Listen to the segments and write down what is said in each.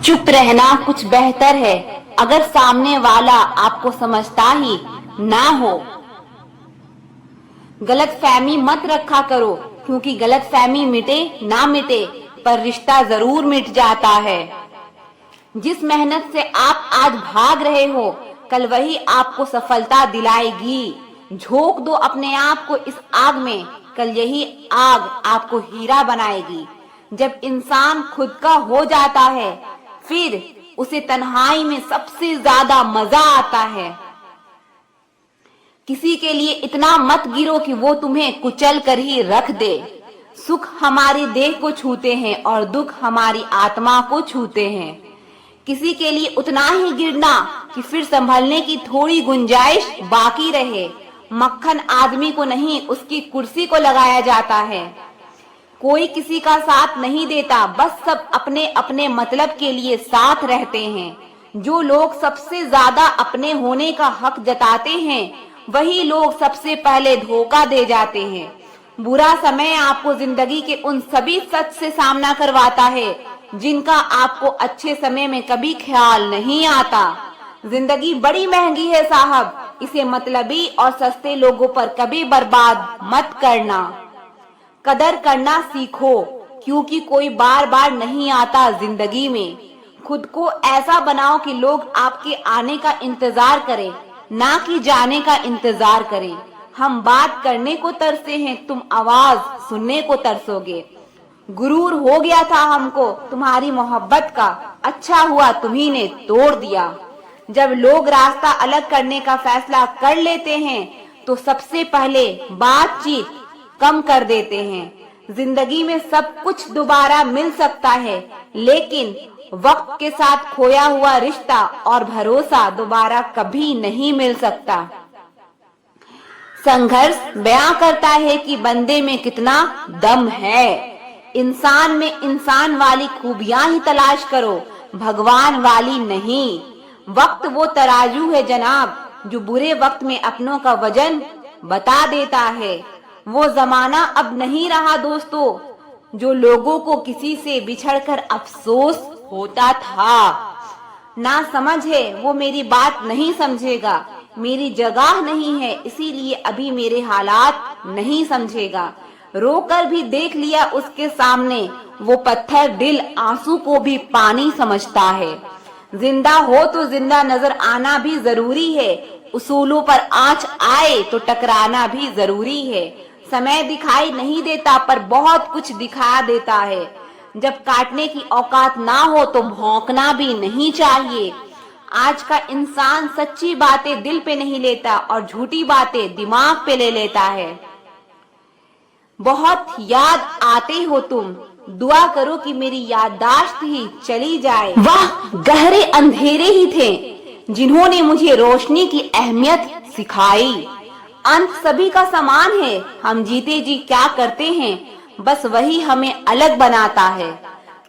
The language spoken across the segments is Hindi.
चुप रहना कुछ बेहतर है अगर सामने वाला आपको समझता ही ना हो। गलतफहमी मत रखा करो, क्योंकि गलतफहमी मिटे ना मिटे पर रिश्ता जरूर मिट जाता है। जिस मेहनत से आप आज भाग रहे हो, कल वही आपको सफलता दिलाएगी। झोंक दो अपने आप को इस आग में, कल यही आग आपको हीरा बनाएगी। जब इंसान खुद का हो जाता है, फिर उसे तन्हाई में सबसे ज्यादा मजा आता है। किसी के लिए इतना मत गिरो कि वो तुम्हें कुचल कर ही रख दे। सुख हमारी देह को छूते हैं और दुख हमारी आत्मा को छूते हैं। किसी के लिए उतना ही गिरना कि फिर संभलने की थोड़ी गुंजाइश बाकी रहे। मक्खन आदमी को नहीं, उसकी कुर्सी को लगाया जाता है। कोई किसी का साथ नहीं देता, बस सब अपने अपने मतलब के लिए साथ रहते हैं। जो लोग सबसे ज्यादा अपने होने का हक जताते हैं, वही लोग सबसे पहले धोखा दे जाते हैं। बुरा समय आपको जिंदगी के उन सभी सच से सामना करवाता है जिनका आपको अच्छे समय में कभी ख्याल नहीं आता। जिंदगी बड़ी महंगी है साहब, इसे मतलबी और सस्ते लोगों पर कभी बर्बाद मत करना। कदर करना सीखो, क्योंकि कोई बार बार नहीं आता जिंदगी में। खुद को ऐसा बनाओ कि लोग आपके आने का इंतजार करें, ना कि जाने का इंतजार करें। हम बात करने को तरसे हैं, तुम आवाज सुनने को तरसोगे। गुरूर हो गया था हमको तुम्हारी मोहब्बत का, अच्छा हुआ तुम्ही ने तोड़ दिया। जब लोग रास्ता अलग करने का फैसला कर लेते हैं, तो सबसे पहले बातचीत कम कर देते हैं। जिंदगी में सब कुछ दोबारा मिल सकता है, लेकिन वक्त के साथ खोया हुआ रिश्ता और भरोसा दोबारा कभी नहीं मिल सकता। संघर्ष बयां करता है कि बंदे में कितना दम है। इंसान में इंसान वाली खूबियां ही तलाश करो, भगवान वाली नहीं। वक्त वो तराजू है जनाब, जो बुरे वक्त में अपनों का वजन बता देता है। वो जमाना अब नहीं रहा दोस्तों, जो लोगों को किसी से बिछड़कर अफसोस होता था। ना समझ है वो मेरी बात नहीं समझेगा, मेरी जगह नहीं है इसीलिए अभी मेरे हालात नहीं समझेगा। रोकर भी देख लिया उसके सामने, वो पत्थर दिल आंसू को भी पानी समझता है। जिंदा हो तो जिंदा नजर आना भी जरूरी है, उसूलों पर आंच आए तो टकराना भी जरूरी है। समय दिखाई नहीं देता पर बहुत कुछ दिखा देता है। जब काटने की औकात ना हो तो भौंकना भी नहीं चाहिए। आज का इंसान सच्ची बातें दिल पे नहीं लेता और झूठी बातें दिमाग पे ले लेता है। बहुत याद आते हो तुम, दुआ करो कि मेरी याददाश्त ही चली जाए। वाह, गहरे अंधेरे ही थे जिन्होंने मुझे रोशनी की अहमियत सिखाई। अंत सभी का समान है, हम जीते जी क्या करते हैं, बस वही हमें अलग बनाता है।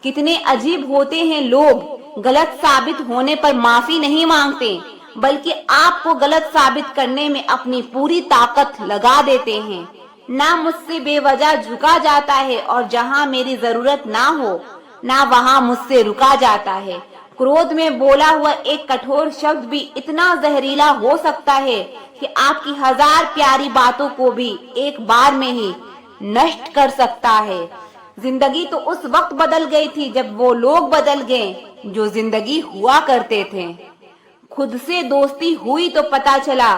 कितने अजीब होते हैं लोग, गलत साबित होने पर माफी नहीं मांगते, बल्कि आपको गलत साबित करने में अपनी पूरी ताकत लगा देते हैं। ना मुझसे बेवजह झुका जाता है और जहाँ मेरी जरूरत ना हो, ना वहाँ मुझसे रुका जाता है। क्रोध में बोला हुआ एक कठोर शब्द भी इतना जहरीला हो सकता है कि आपकी हजार प्यारी बातों को भी एक बार में ही नष्ट कर सकता है। जिंदगी तो उस वक्त बदल गई थी जब वो लोग बदल गए जो जिंदगी हुआ करते थे। खुद से दोस्ती हुई तो पता चला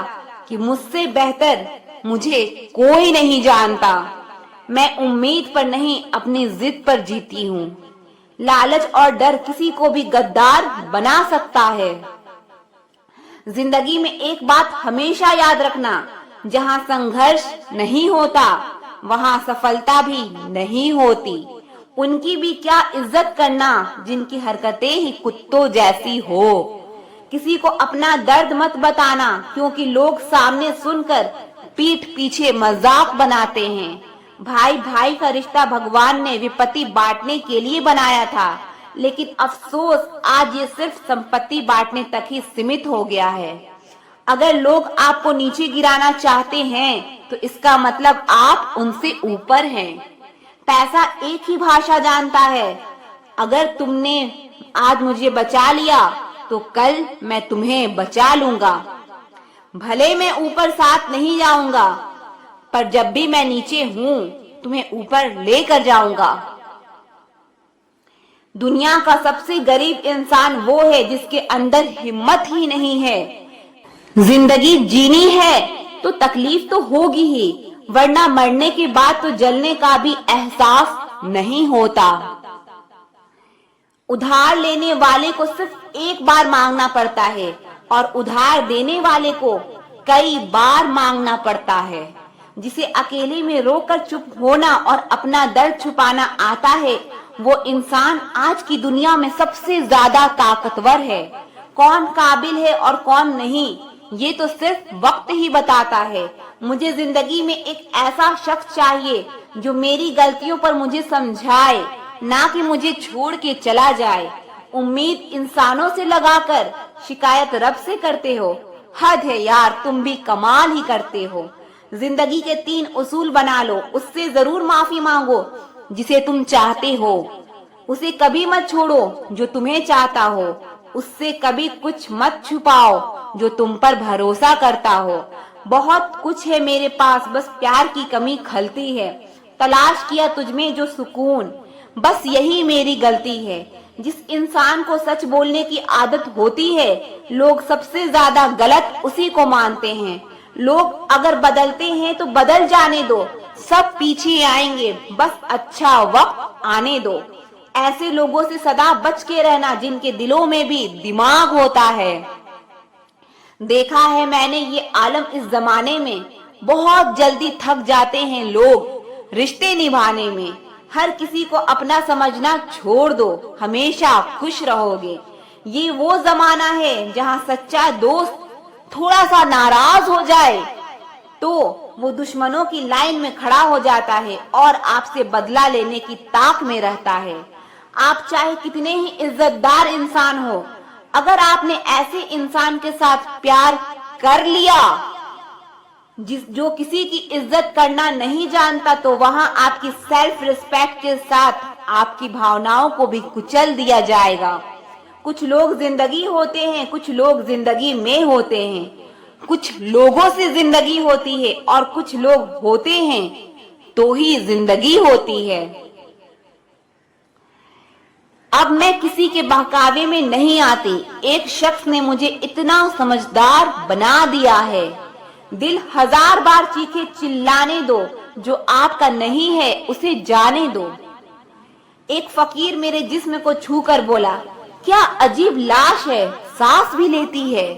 कि मुझसे बेहतर मुझे कोई नहीं जानता। मैं उम्मीद पर नहीं, अपनी जिद पर जीती हूँ। लालच और डर किसी को भी गद्दार बना सकता है। जिंदगी में एक बात हमेशा याद रखना, जहाँ संघर्ष नहीं होता वहाँ सफलता भी नहीं होती। उनकी भी क्या इज्जत करना जिनकी हरकतें ही कुत्तों जैसी हो। किसी को अपना दर्द मत बताना, क्योंकि लोग सामने सुनकर पीठ पीछे मजाक बनाते हैं। भाई भाई का रिश्ता भगवान ने विपत्ति बांटने के लिए बनाया था, लेकिन अफसोस आज ये सिर्फ संपत्ति बांटने तक ही सीमित हो गया है। अगर लोग आपको नीचे गिराना चाहते हैं तो इसका मतलब आप उनसे ऊपर हैं। पैसा एक ही भाषा जानता है, अगर तुमने आज मुझे बचा लिया तो कल मैं तुम्हें बचा लूंगा। भले मैं ऊपर साथ नहीं जाऊंगा, पर जब भी मैं नीचे हूं तुम्हें ऊपर लेकर जाऊंगा। दुनिया का सबसे गरीब इंसान वो है जिसके अंदर हिम्मत ही नहीं है। जिंदगी जीनी है तो तकलीफ तो होगी ही, वरना मरने के बाद तो जलने का भी एहसास नहीं होता। उधार लेने वाले को सिर्फ एक बार मांगना पड़ता है और उधार देने वाले को कई बार मांगना पड़ता है। जिसे अकेले में रोकर चुप होना और अपना दर्द छुपाना आता है, वो इंसान आज की दुनिया में सबसे ज्यादा ताकतवर है। कौन काबिल है और कौन नहीं, ये तो सिर्फ वक्त ही बताता है। मुझे जिंदगी में एक ऐसा शख्स चाहिए जो मेरी गलतियों पर मुझे समझाए, ना कि मुझे छोड़ के चला जाए। उम्मीद इंसानों से लगाकर शिकायत रब से करते हो। हद है यार, तुम भी कमाल ही करते हो। जिंदगी के 3 उसूल बना लो, उससे जरूर माफी मांगो जिसे तुम चाहते हो, उसे कभी मत छोड़ो जो तुम्हें चाहता हो, उससे कभी कुछ मत छुपाओ जो तुम पर भरोसा करता हो। बहुत कुछ है मेरे पास, बस प्यार की कमी खलती है। तलाश किया तुझमें जो सुकून, बस यही मेरी गलती है। जिस इंसान को सच बोलने की आदत होती है, लोग सबसे ज्यादा गलत उसी को मानते हैं। लोग अगर बदलते हैं तो बदल जाने दो, सब पीछे आएंगे, बस अच्छा वक्त आने दो। ऐसे लोगों से सदा बच के रहना जिनके दिलों में भी दिमाग होता है। देखा है मैंने ये आलम इस जमाने में, बहुत जल्दी थक जाते हैं लोग रिश्ते निभाने में। हर किसी को अपना समझना छोड़ दो, हमेशा खुश रहोगे। ये वो जमाना है जहाँ सच्चा दोस्त थोड़ा सा नाराज हो जाए तो वो दुश्मनों की लाइन में खड़ा हो जाता है और आपसे बदला लेने की ताक में रहता है। आप चाहे कितने ही इज्जतदार इंसान हो, अगर आपने ऐसे इंसान के साथ प्यार कर लिया जो किसी की इज्जत करना नहीं जानता, तो वहां आपकी सेल्फ रिस्पेक्ट के साथ आपकी भावनाओं को भी कुचल दिया जाएगा। कुछ लोग जिंदगी होते हैं, कुछ लोग जिंदगी में होते हैं। कुछ लोगों से जिंदगी होती है और कुछ लोग होते हैं तो ही जिंदगी होती है। अब मैं किसी के बहकावे में नहीं आती। एक शख्स ने मुझे इतना समझदार बना दिया है। दिल 1000 बार चीखे चिल्लाने दो, जो आपका नहीं है उसे जाने दो। एक फकीर मेरे जिस्म को छूकर बोला, क्या अजीब लाश है, सांस भी लेती है।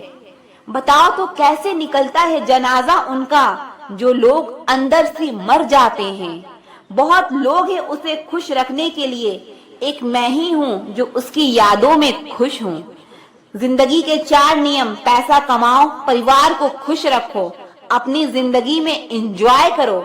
बताओ तो कैसे निकलता है जनाजा उनका जो लोग अंदर से मर जाते हैं। बहुत लोग हैं उसे खुश रखने के लिए, एक मैं ही हूँ जो उसकी यादों में खुश हूँ। जिंदगी के 4 नियम, पैसा कमाओ, परिवार को खुश रखो, अपनी जिंदगी में एंजॉय करो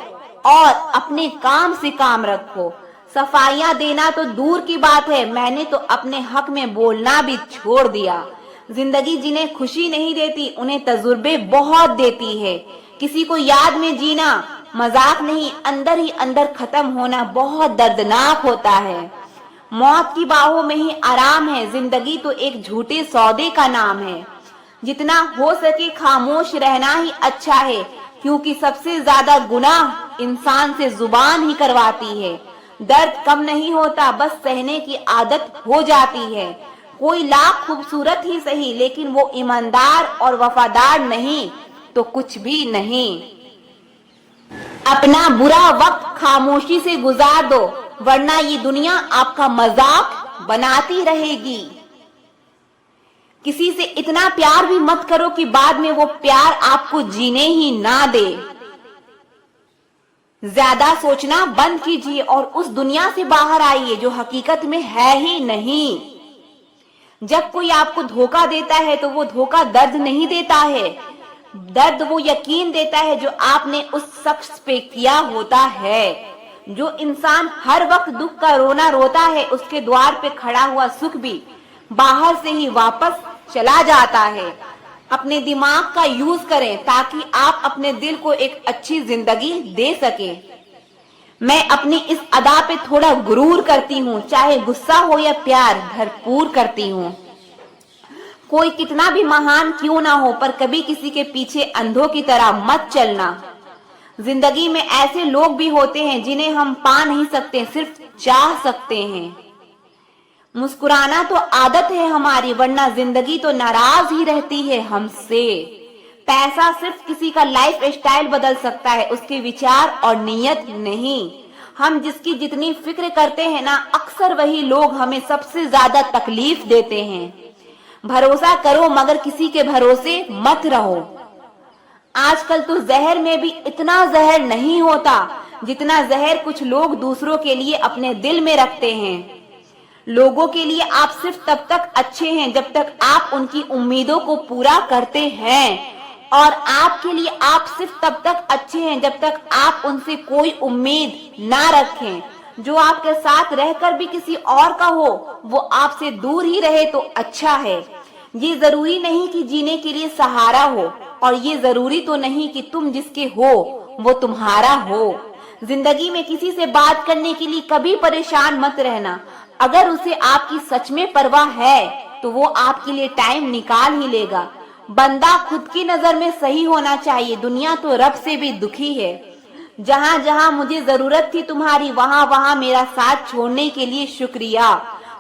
और अपने काम से काम रखो। सफाइयां देना तो दूर की बात है, मैंने तो अपने हक में बोलना भी छोड़ दिया। जिंदगी जिन्हें खुशी नहीं देती उन्हें तजुर्बे बहुत देती है। किसी को याद में जीना मजाक नहीं, अंदर ही अंदर खत्म होना बहुत दर्दनाक होता है। मौत की बाहों में ही आराम है, जिंदगी तो एक झूठे सौदे का नाम है। जितना हो सके खामोश रहना ही अच्छा है, क्योंकि सबसे ज्यादा गुनाह इंसान से जुबान ही करवाती है। दर्द कम नहीं होता, बस सहने की आदत हो जाती है। कोई लाख खूबसूरत ही सही, लेकिन वो ईमानदार और वफादार नहीं तो कुछ भी नहीं। अपना बुरा वक्त खामोशी से गुजार दो, वरना ये दुनिया आपका मजाक बनाती रहेगी। किसी से इतना प्यार भी मत करो कि बाद में वो प्यार आपको जीने ही ना दे। ज्यादा सोचना बंद कीजिए और उस दुनिया से बाहर आइए जो हकीकत में है ही नहीं। जब कोई आपको धोखा देता है तो वो धोखा दर्द नहीं देता है, दर्द वो यकीन देता है जो आपने उस शख्स पे किया होता है। जो इंसान हर वक्त दुख का रोना रोता है, उसके द्वार पे खड़ा हुआ सुख भी बाहर से ही वापस चला जाता है। अपने दिमाग का यूज करें ताकि आप अपने दिल को एक अच्छी जिंदगी दे सके। मैं अपनी इस अदा पे थोड़ा गुरूर करती हूँ, चाहे गुस्सा हो या प्यार भरपूर करती हूँ। कोई कितना भी महान क्यों ना हो, पर कभी किसी के पीछे अंधों की तरह मत चलना। जिंदगी में ऐसे लोग भी होते हैं जिन्हें हम पा नहीं सकते, सिर्फ चाह सकते हैं। मुस्कुराना तो आदत है हमारी, वरना जिंदगी तो नाराज ही रहती है हमसे। पैसा सिर्फ किसी का लाइफ स्टाइल बदल सकता है, उसके विचार और नीयत नहीं। हम जिसकी जितनी फिक्र करते हैं ना, अक्सर वही लोग हमें सबसे ज्यादा तकलीफ देते हैं। भरोसा करो मगर किसी के भरोसे मत रहो। आजकल तो जहर में भी इतना जहर नहीं होता जितना जहर कुछ लोग दूसरों के लिए अपने दिल में रखते हैं। लोगों के लिए आप सिर्फ तब तक अच्छे हैं जब तक आप उनकी उम्मीदों को पूरा करते हैं, और आपके लिए आप सिर्फ तब तक अच्छे हैं जब तक आप उनसे कोई उम्मीद ना रखें। जो आपके साथ रहकर भी किसी और का हो, वो आपसे दूर ही रहे तो अच्छा है। ये जरूरी नहीं कि जीने के लिए सहारा हो, और ये जरूरी तो नहीं कि तुम जिसके हो वो तुम्हारा हो। जिंदगी में किसी से बात करने के लिए कभी परेशान मत रहना। अगर उसे आपकी सच में परवाह है तो वो आपके लिए टाइम निकाल ही लेगा। बंदा खुद की नजर में सही होना चाहिए, दुनिया तो रब से भी दुखी है। जहाँ जहाँ मुझे जरूरत थी तुम्हारी, वहाँ वहाँ मेरा साथ छोड़ने के लिए शुक्रिया।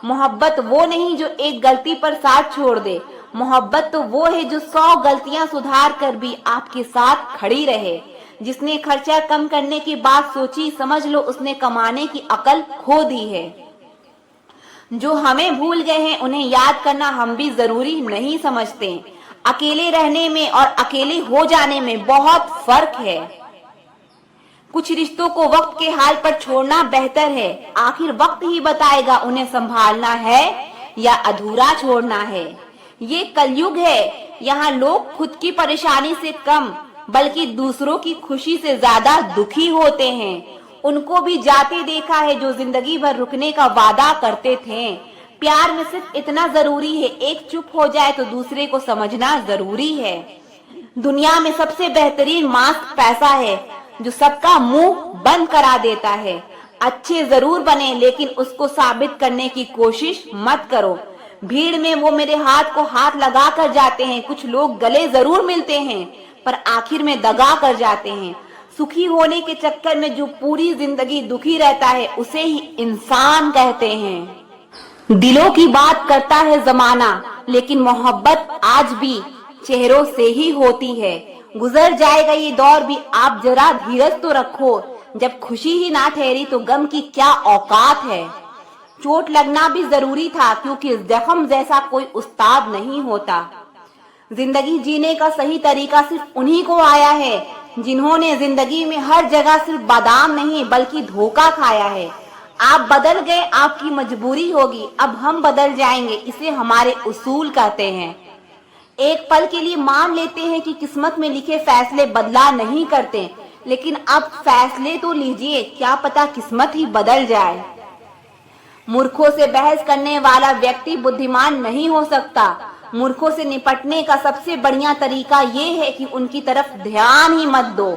मोहब्बत वो नहीं जो एक गलती पर साथ छोड़ दे, मोहब्बत तो वो है जो 100 गलतियां सुधार कर भी आपके साथ खड़ी रहे। जिसने खर्चा कम करने की बात सोची, समझ लो उसने कमाने की अकल खो दी है। जो हमें भूल गए हैं उन्हें याद करना हम भी जरूरी नहीं समझते। अकेले रहने में और अकेले हो जाने में बहुत फर्क है। कुछ रिश्तों को वक्त के हाल पर छोड़ना बेहतर है। आखिर वक्त ही बताएगा उन्हें संभालना है या अधूरा छोड़ना है। ये कलयुग है, यहाँ लोग खुद की परेशानी से कम बल्कि दूसरों की खुशी से ज्यादा दुखी होते हैं। उनको भी जाते देखा है जो जिंदगी भर रुकने का वादा करते थे। प्यार में सिर्फ इतना जरूरी है, एक चुप हो जाए तो दूसरे को समझना जरूरी है। दुनिया में सबसे बेहतरीन मास्क पैसा है जो सबका मुंह बंद करा देता है। अच्छे जरूर बने लेकिन उसको साबित करने की कोशिश मत करो। भीड़ में वो मेरे हाथ को हाथ लगा कर जाते हैं। कुछ लोग गले जरूर मिलते हैं पर आखिर में दगा कर जाते हैं। सुखी होने के चक्कर में जो पूरी जिंदगी दुखी रहता है उसे ही इंसान कहते हैं। दिलों की बात करता है जमाना, लेकिन मोहब्बत आज भी चेहरों से ही होती है। गुजर जाएगा ये दौर भी, आप जरा धीरज तो रखो। जब खुशी ही ना ठहरी तो गम की क्या औकात है। चोट लगना भी जरूरी था क्योंकि जख्म जैसा कोई उस्ताद नहीं होता। जिंदगी जीने का सही तरीका सिर्फ उन्हीं को आया है जिन्होंने जिंदगी में हर जगह सिर्फ बादाम नहीं बल्कि धोखा खाया है। आप बदल गए, आपकी मजबूरी होगी, अब हम बदल जाएंगे, इसे हमारे उसूल कहते हैं। एक पल के लिए मान लेते हैं कि किस्मत में लिखे फैसले बदला नहीं करते, लेकिन अब फैसले तो लीजिए, क्या पता किस्मत ही बदल जाए। मूर्खों से बहस करने वाला व्यक्ति बुद्धिमान नहीं हो सकता। मूर्खों से निपटने का सबसे बढ़िया तरीका ये है कि उनकी तरफ ध्यान ही मत दो।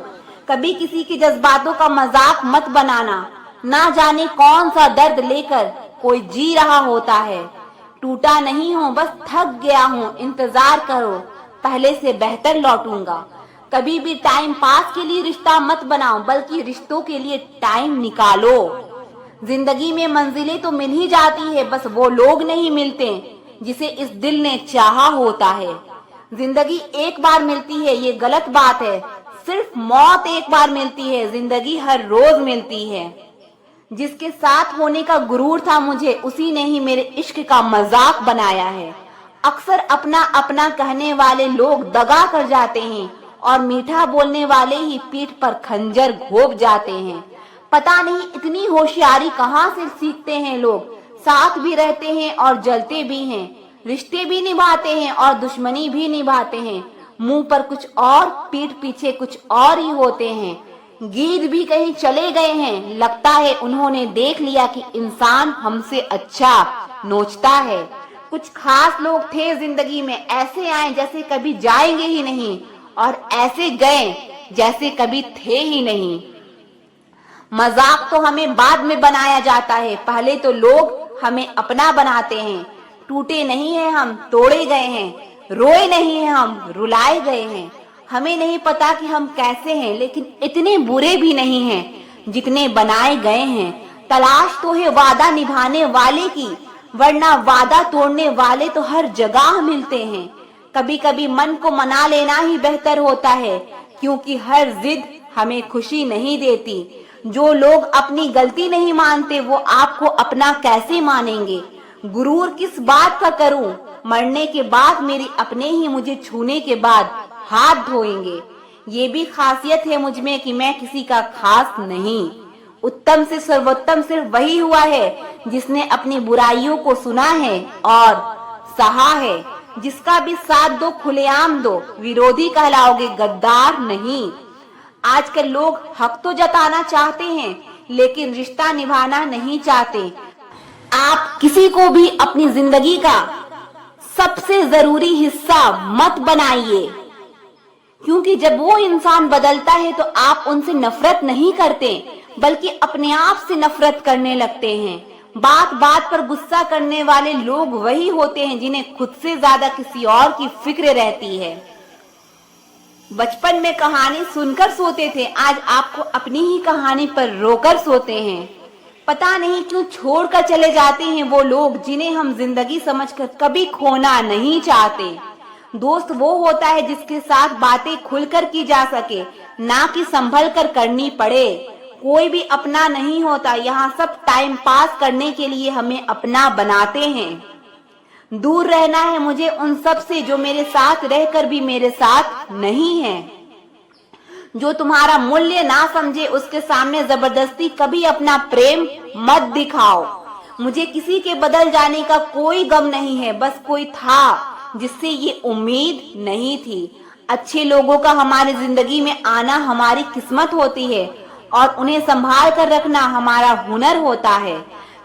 कभी किसी के जज्बातों का मजाक मत बनाना। ना जाने कौन सा दर्द लेकर कोई जी रहा होता है। टूटा नहीं हूँ, बस थक गया हूँ, इंतजार करो, पहले से बेहतर लौटूंगा। कभी भी टाइम पास के लिए रिश्ता मत बनाओ बल्कि रिश्तों के लिए टाइम निकालो। जिंदगी में मंजिलें तो मिल ही जाती है, बस वो लोग नहीं मिलते जिसे इस दिल ने चाहा होता है। जिंदगी एक बार मिलती है ये गलत बात है, सिर्फ मौत एक बार मिलती है, जिंदगी हर रोज मिलती है। जिसके साथ होने का गुरूर था मुझे, उसी ने ही मेरे इश्क का मजाक बनाया है। अक्सर अपना अपना कहने वाले लोग दगा कर जाते हैं और मीठा बोलने वाले ही पीठ पर खंजर घोंप जाते हैं। पता नहीं इतनी होशियारी कहाँ से सीखते हैं लोग। साथ भी रहते हैं और जलते भी हैं, रिश्ते भी निभाते हैं और दुश्मनी भी निभाते हैं। मुंह पर कुछ और, पीठ पीछे कुछ और ही होते हैं। गीत भी कहीं चले गए हैं, लगता है उन्होंने देख लिया कि इंसान हमसे अच्छा नोचता है। कुछ खास लोग थे जिंदगी में, ऐसे आए जैसे कभी जाएंगे ही नहीं और ऐसे गए जैसे कभी थे ही नहीं। मजाक तो हमें बाद में बनाया जाता है, पहले तो लोग हमें अपना बनाते हैं। टूटे नहीं हैं हम, तोड़े गए हैं। रोए नहीं हैं हम, रुलाए गए हैं। हमें नहीं पता कि हम कैसे हैं, लेकिन इतने बुरे भी नहीं हैं जितने बनाए गए हैं। तलाश तो है वादा निभाने वाले की, वरना वादा तोड़ने वाले तो हर जगह मिलते हैं। कभी कभी मन को मना लेना ही बेहतर होता है, क्योंकि हर जिद हमें खुशी नहीं देती। जो लोग अपनी गलती नहीं मानते वो आपको अपना कैसे मानेंगे। गुरूर किस बात का करूं, मरने के बाद मेरे अपने ही मुझे छूने के बाद हाथ धोएंगे। ये भी खासियत है मुझ में कि मैं किसी का खास नहीं। उत्तम से सर्वोत्तम सिर्फ वही हुआ है जिसने अपनी बुराइयों को सुना है और सहा है। जिसका भी साथ दो खुलेआम दो, विरोधी कहलाओगे, गद्दार नहीं। आजकल लोग हक तो जताना चाहते हैं, लेकिन रिश्ता निभाना नहीं चाहते। आप किसी को भी अपनी जिंदगी का सबसे जरूरी हिस्सा मत बनाइए, क्योंकि जब वो इंसान बदलता है तो आप उनसे नफरत नहीं करते, बल्कि अपने आप से नफरत करने लगते हैं। बात बात पर गुस्सा करने वाले लोग वही होते हैं जिन्हें खुद से ज्यादा किसी और की फिक्र रहती है। बचपन में कहानी सुनकर सोते थे, आज आपको अपनी ही कहानी पर रोकर सोते हैं। पता नहीं क्यों छोड़कर चले जाते हैं वो लोग जिन्हें हम जिंदगी समझकर कभी खोना नहीं चाहते। दोस्त वो होता है जिसके साथ बातें खुलकर की जा सके, ना कि संभल कर करनी पड़े। कोई भी अपना नहीं होता, यहाँ सब टाइम पास करने के लिए हमें अपना बनाते हैं। दूर रहना है मुझे उन सब से जो मेरे साथ रहकर भी मेरे साथ नहीं है। जो तुम्हारा मूल्य ना समझे उसके सामने जबरदस्ती कभी अपना प्रेम मत दिखाओ। मुझे किसी के बदल जाने का कोई गम नहीं है, बस कोई था जिससे ये उम्मीद नहीं थी। अच्छे लोगों का हमारी जिंदगी में आना हमारी किस्मत होती है और उन्हें संभाल कर रखना हमारा हुनर होता है।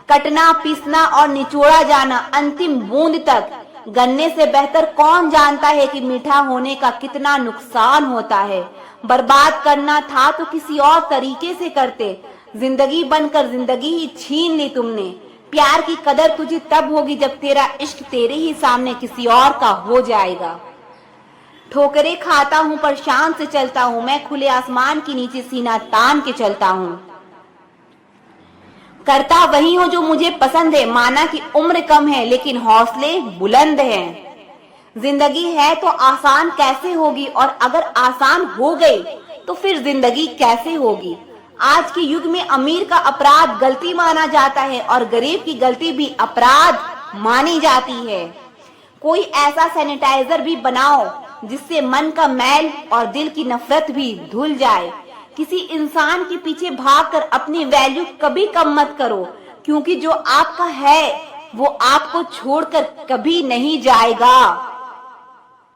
कटना, पीसना और निचोड़ा जाना अंतिम बूंद तक, गन्ने से बेहतर कौन जानता है कि मीठा होने का कितना नुकसान होता है। बर्बाद करना था तो किसी और तरीके से करते, जिंदगी बनकर जिंदगी ही छीन ली तुमने। प्यार की कदर तुझे तब होगी जब तेरा इश्क तेरे ही सामने किसी और का हो जाएगा। ठोकरें खाता हूँ पर शान से चलता हूँ, मैं खुले आसमान के नीचे सीना तान के चलता हूँ। करता वही हूँ जो मुझे पसंद है, माना कि उम्र कम है लेकिन हौसले बुलंद हैं। जिंदगी है तो आसान कैसे होगी, और अगर आसान हो गई तो फिर जिंदगी कैसे होगी। आज के युग में अमीर का अपराध गलती माना जाता है और गरीब की गलती भी अपराध मानी जाती है। कोई ऐसा सैनिटाइजर भी बनाओ जिससे मन का मैल और दिल की नफरत भी धुल जाए। किसी इंसान के पीछे भागकर अपनी वैल्यू कभी कम मत करो, क्योंकि जो आपका है वो आपको छोड़कर कभी नहीं जाएगा।